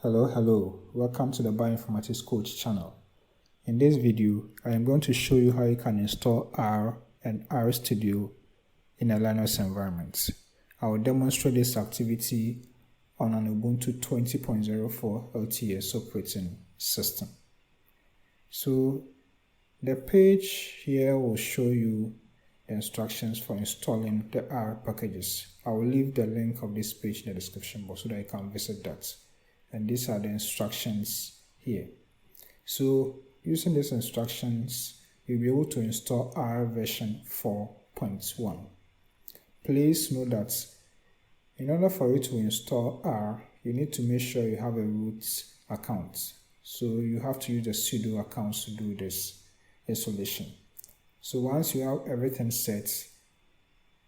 Hello, welcome to the Bioinformaticscoach channel. In this video, I am going to show you how you can install R and Rstudio in a Linux environment. I will demonstrate this activity on an Ubuntu 20.04 LTS operating system. So the page here will show you the instructions for installing the R packages. I will leave the link of this page in the description box so that you can visit that. And these are the instructions here. So using these instructions, you'll be able to install R version 4.1. Please note that in order for you to install R, you need to make sure you have a root account. So you have to use the sudo account to do this installation. So once you have everything set,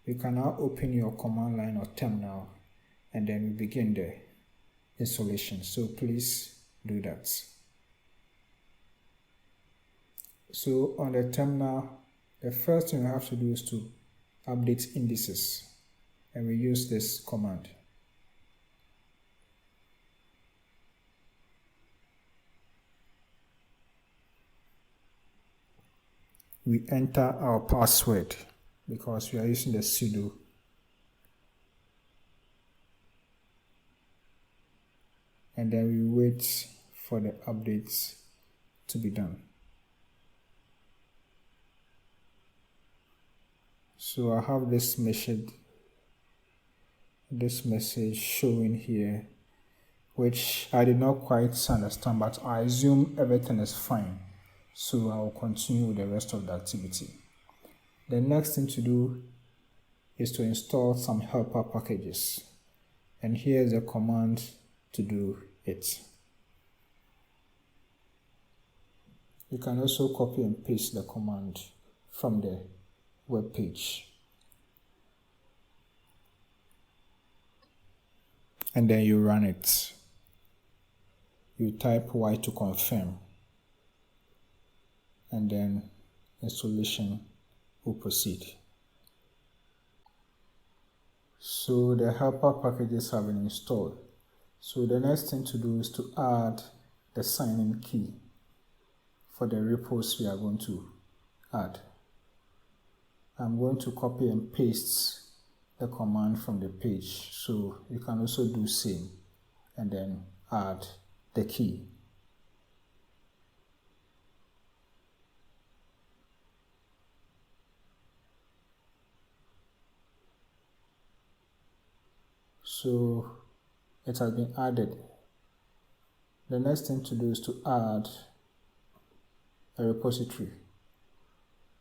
you can now open your command line or terminal and then we begin the installation. So please do that. So on the terminal, the first thing we have to do is to update indices, and we use this command. We enter our password because we are using the sudo. And then we wait for the updates to be done. So I have this message showing here, which I did not quite understand, but I assume everything is fine. So I will continue with the rest of the activity. The next thing to do is to install some helper packages. And here is the command to do it. You can also copy and paste the command from the web page. And then you run it. You type Y to confirm. And then installation will proceed. So the helper packages have been installed. So the next thing to do is to add the sign-in key for the repos we are going to add. I'm going to copy and paste the command from the page, so you can also do same and then add the key. So it has been added. The next thing to do is to add a repository.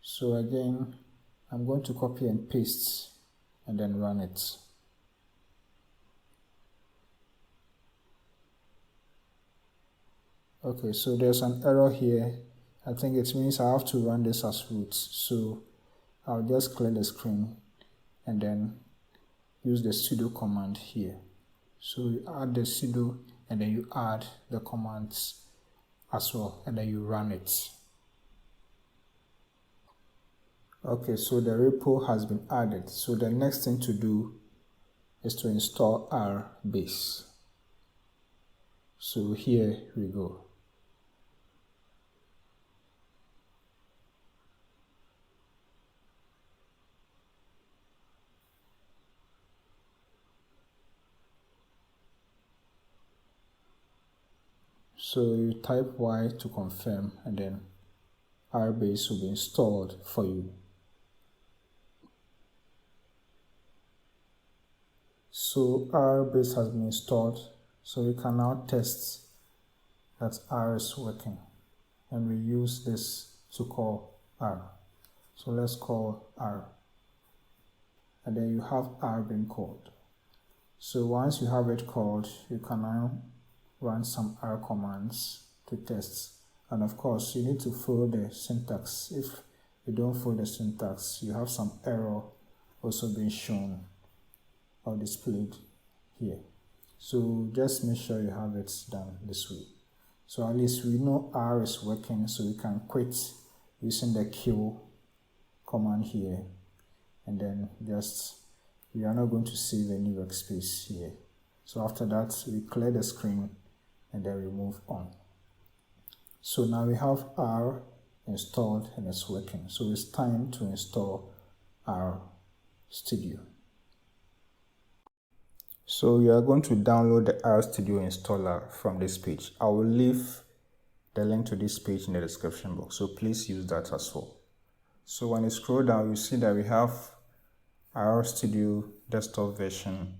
So again, I'm going to copy and paste and then run it. Okay, so there's an error here. I think it means I have to run this as root. So I'll just clear the screen and then use the sudo command here. So you add the sudo and then you add the commands as well, and then you run it. Okay, so the repo has been added. So the next thing to do is to install rbase. So here we go. So you type Y to confirm and then rbase will be installed for you. So rbase has been installed, so we can now test that R is working, and we use this to call R. So let's call R, and then you have R being called. So once you have it called, you can now run some R commands to test, and of course you need to follow the syntax. If you don't follow the syntax, you have some error also being shown or displayed here. So just make sure you have it done this way. So at least we know R is working, so we can quit using the kill command here, and then we are not going to save any workspace here. So after that, we clear the screen and then we move on. So now we have R installed and it's working. So it's time to install Rstudio. So you are going to download the Rstudio installer from this page. I will leave the link to this page in the description box, so please use that as well. So when you scroll down, you see that we have Rstudio desktop version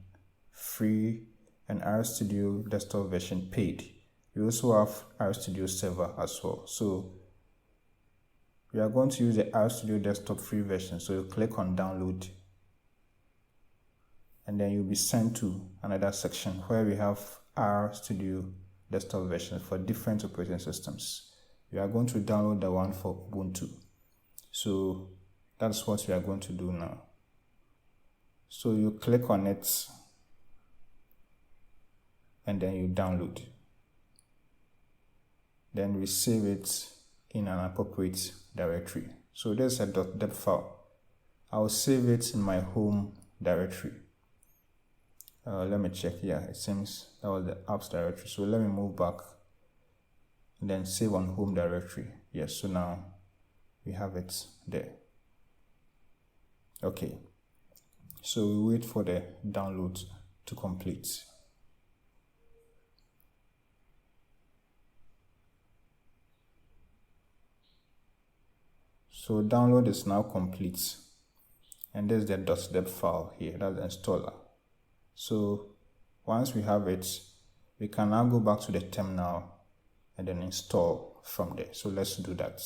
free and Rstudio desktop version paid. We also have Rstudio server as well. So we are going to use the Rstudio desktop free version. So you click on download, and then you'll be sent to another section where we have Rstudio desktop version for different operating systems. We are going to download the one for Ubuntu. So that's what we are going to do now. So you click on it and then you download. Then we save it in an appropriate directory. So there's a .deb file. I'll save it in my home directory. Let me check. Yeah, it seems that was the apps directory. So let me move back and then save on home directory. Yes, so now we have it there. Okay, so we wait for the download to complete. So download is now complete, and there's the .deb file here, that's the installer. So once we have it, we can now go back to the terminal and then install from there. So let's do that.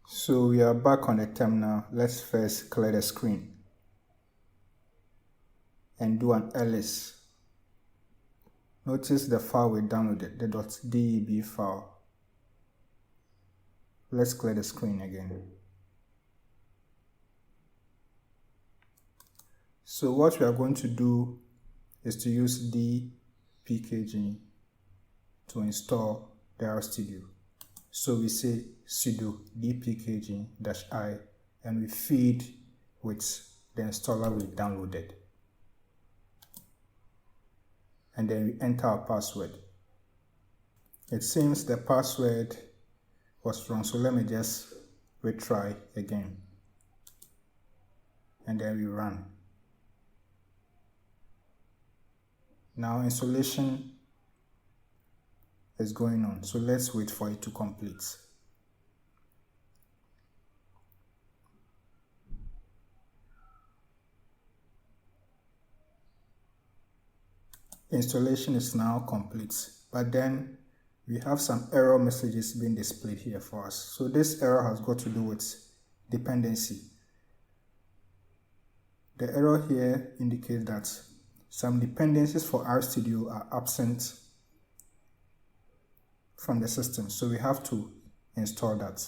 So we are back on the terminal. Let's first clear the screen and do an ls. Notice the file we downloaded, the .deb file. Let's clear the screen again. So what we are going to do is to use dpkg to install the Rstudio. So we say sudo dpkg-i and we feed with the installer we downloaded. And then we enter our password. It seems the password was wrong, so let me just retry again. And then we run. Now installation is going on, so let's wait for it to complete. Installation is now complete, but then we have some error messages being displayed here for us. So this error has got to do with dependency. The error here indicates that some dependencies for Rstudio are absent from the system, so we have to install that.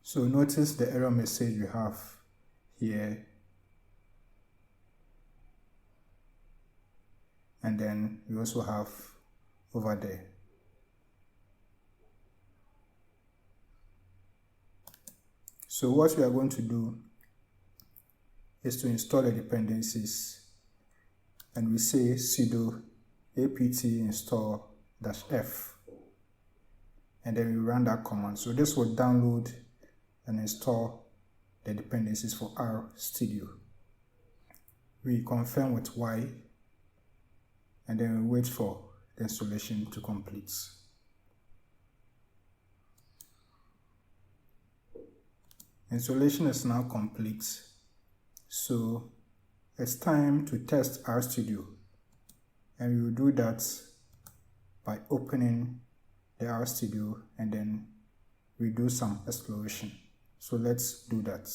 So notice the error message we have here, and then we also have over there. So what we are going to do is to install the dependencies, and we say sudo apt install -f, and then we run that command. So this will download and install the dependencies for Rstudio. We confirm with Y, and then we wait for the installation to complete. Installation is now complete, so it's time to test Rstudio, and we will do that by opening the Rstudio and then we do some exploration. So let's do that.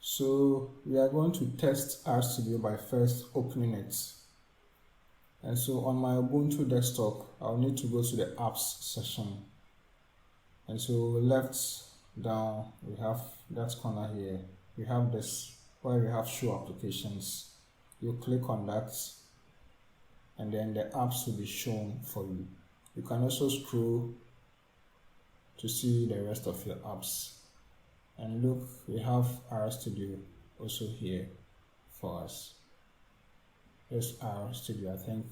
So we are going to test Rstudio by first opening it. And so on my Ubuntu desktop, I'll need to go to the apps section. And so left down, we have that corner here. We have this where we have show applications. You click on that and then the apps will be shown for you. You can also scroll to see the rest of your apps. And look, we have Rstudio also here for us. This Rstudio. I think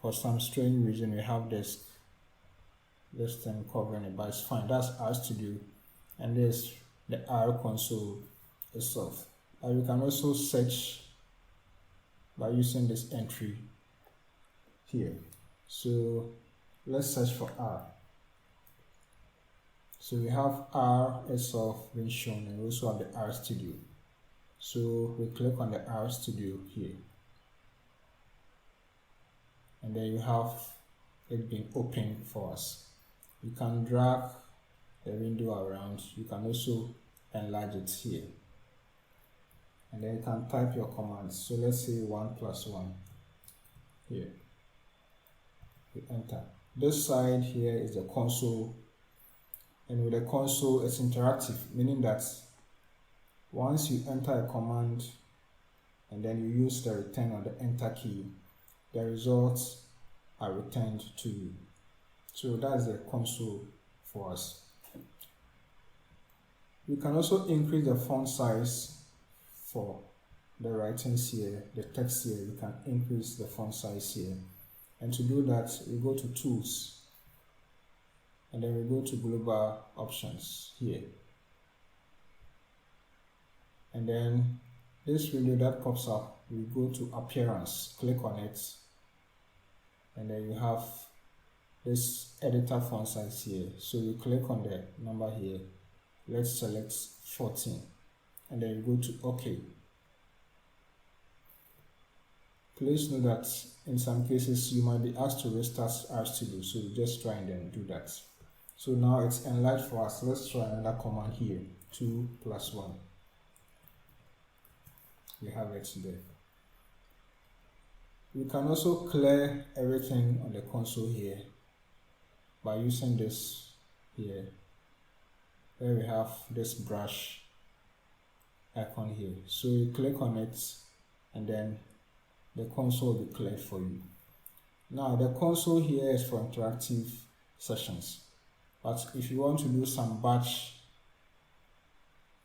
for some strange reason we have this thing covering it, but it's fine. That's Rstudio, and this the R console itself. You can also search by using this entry here. So let's search for R. So we have R itself being shown, and we also have the Rstudio. So we click on the Rstudio here, and then you have it being open for us. You can drag the window around. You can also enlarge it here, and then you can type your commands. So let's say 1+1 here. You enter. This side here is the console, and with the console it's interactive, meaning that once you enter a command and then you use the return or the enter key, the results are returned to you. So that's the console for us. We can also increase the font size for the writings here, the text here. We can increase the font size here. And to do that, we go to Tools, and then we go to Global Options here. And then this window that pops up, we go to Appearance, click on it, and then you have this editor font size here. So you click on the number here, let's select 14, and then you go to OK. Please note that in some cases you might be asked to restart Rstudio, so you just try and then do that. So now it's enlarged for us. Let's try another command here, 2+1. We have it there. We can also clear everything on the console here by using this here, where we have this brush icon here. So you click on it, and then the console will be cleared for you. Now the console here is for interactive sessions, but if you want to do some batch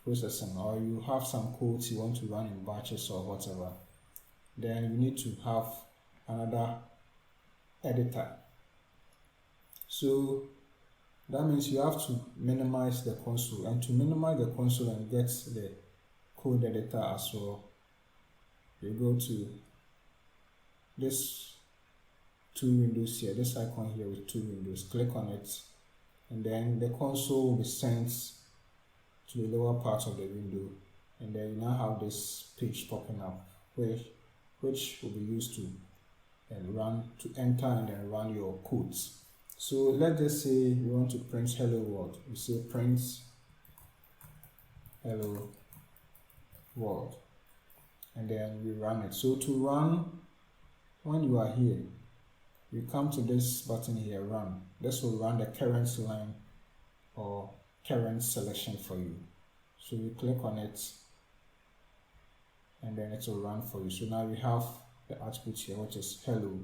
processing, or you have some codes you want to run in batches or whatever, then you need to have another editor. So that means you have to minimize the console, and to minimize the console and get the code editor as well, you go to this two windows here, this icon here with two windows, click on it, and then the console will be sent to the lower part of the window, and then you now have this page popping up which will be used to enter and then run your codes. So let's just say we want to print hello world. We say print hello world, and then we run it. So to run, when you are here, you come to this button here, run. This will run the current line or current selection for you. So you click on it, and then it will run for you. So now we have the output here, which is hello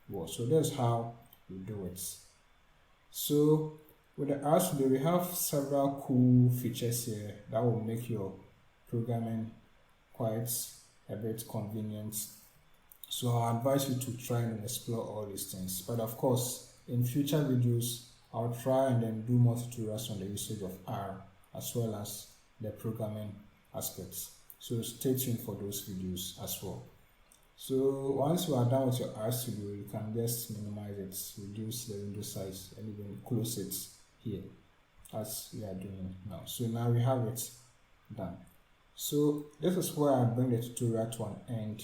world. So that's how we do it. So with the Rstudio, we have several cool features here that will make your programming quite a bit convenient. So I advise you to try and explore all these things. But of course, in future videos, I'll try and then do more tutorials on the usage of R as well as the programming aspects. So stay tuned for those videos as well. So once you are done with your Rstudio, you can just minimize it, reduce the window size, and even close it here as we are doing now. So now we have it done. So this is where I bring the tutorial to an end,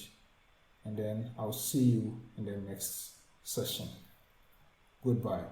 and then I'll see you in the next session. Goodbye.